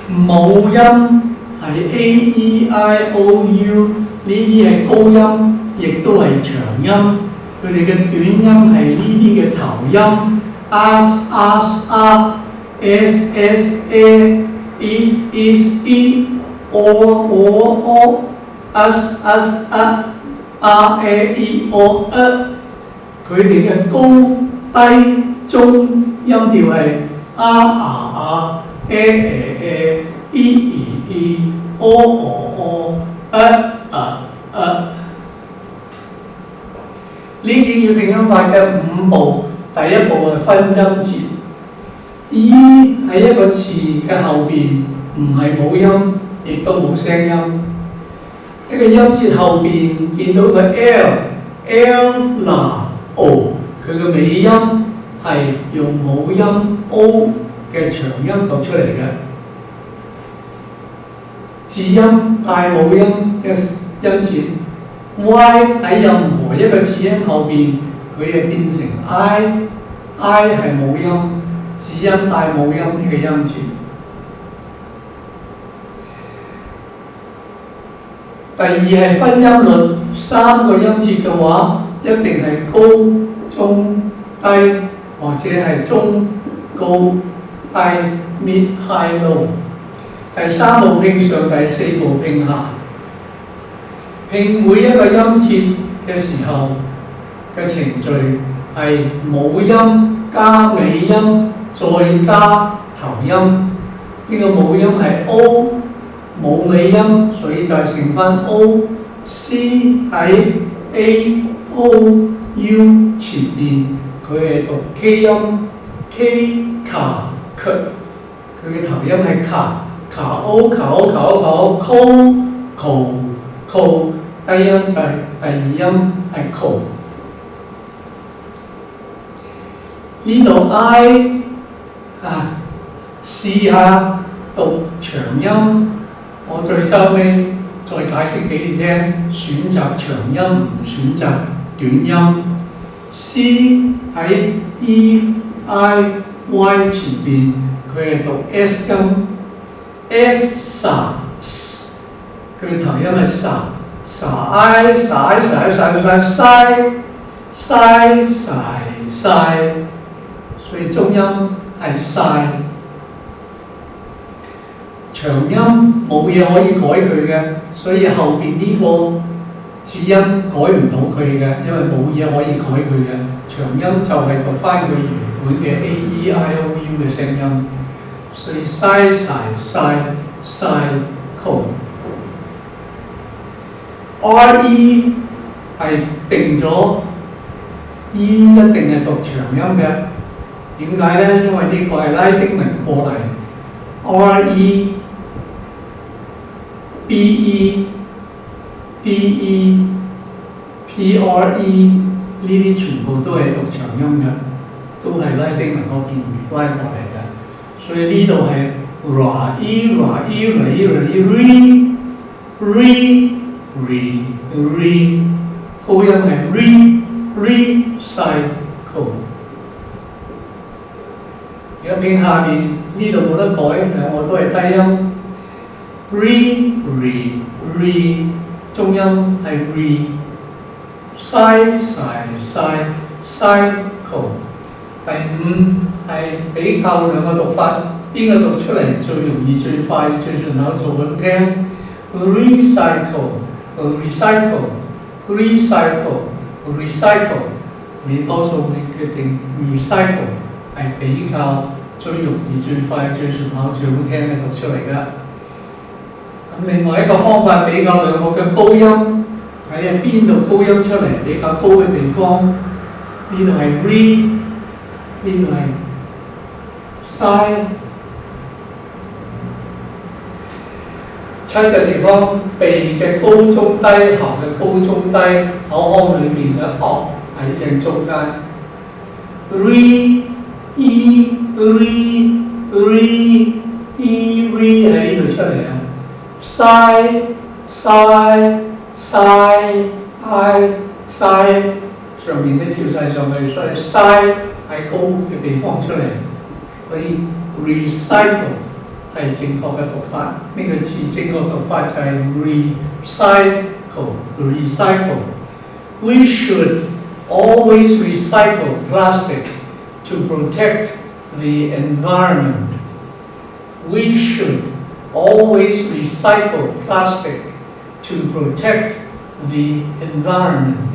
母音係 A、E、I、O、U， 呢啲係高音，亦都係長音。佢哋嘅短音係呢啲嘅頭音 as、as、a、is、is、e、o、o、o、as、as、a、r、a、e、o、e。佢哋嘅高低中音調係 r、r、r、e、e、e、o、o、o、呢啲語拼音法嘅5步，第一步係分音節。E 喺一個詞嘅後邊，唔係冇音，亦都冇聲音。一個音節後邊見到個 L、L、O， 佢嘅尾音係用母音 O 嘅長音讀出嚟嘅。字音帶母音嘅音節。Y 喺任何一個字音後邊，佢係變成 I 係母音，字音帶母音呢個音節。第二係分音律，3個音節嘅話，一定係高、中、低，或者係中、高、低 mid、high、low。第3步拼上，第4步拼下。拼每一個音節嘅時候嘅程序係母音加尾音再加頭音。呢個母音係 O， 冇尾音，所以就係乘翻 O。C 喺 A、O、U 前邊，佢係讀 K 音 ，K 卡佢嘅頭音係卡 O 卡 O 卡 O 卡 O Co。低音就係第2音係 co。呢度 I 試下讀長音，我最收尾再解釋俾你聽，選擇長音唔選擇短音。C 喺 E、I、Y 前邊，佢係讀 S 音 ，S 佢嘅頭音係 sa。I 所以中音係 sai。長音冇嘢可以改佢嘅，所以後邊呢個字音改唔到佢嘅，因為冇嘢可以改佢嘅。長音就係讀翻佢原本嘅 A、E、I、O、U 嘅聲音，所以 sai、sai、co。RE 係定咗 E 一定係讀長音嘅，點解呢？因為呢個係拉丁文過嚟 ，RE、BE、DE、PRE 呢啲全部都係讀長音嘅，都係拉丁文嗰邊拉過嚟嘅，所以呢度係 RE、RE、RE、RE、RE 高音係 re、re、si、co。而家拼下邊呢度冇得改，兩個都係低音 re、re、re， 中音係 re、si、si、si、si、co。第5係比較兩個讀法，邊個讀出嚟最容易、最快、最順口做咁聽 ？recycle、recycle、recycle、recycle， 你多數會決定 recycle 係比較最容易、最快、最順口、最好聽嘅讀出嚟㗎。咁另外一個方法比較兩個嘅高音，睇下邊度高音出嚟比較高嘅地方。呢度係 re， 呢度係 si。七嘅地方，鼻嘅高中低，喉嘅高中低，口腔裏面嘅喺正中間。re 喺呢度出嚟啊 ，si 上面都跳晒上去，所以 si 喺高嘅地方出嚟，所以 recycle 係正確嘅讀法。呢、個字正確讀法就係 recycle。We should always recycle plastic to protect the environment. We should always recycle plastic to protect the environment.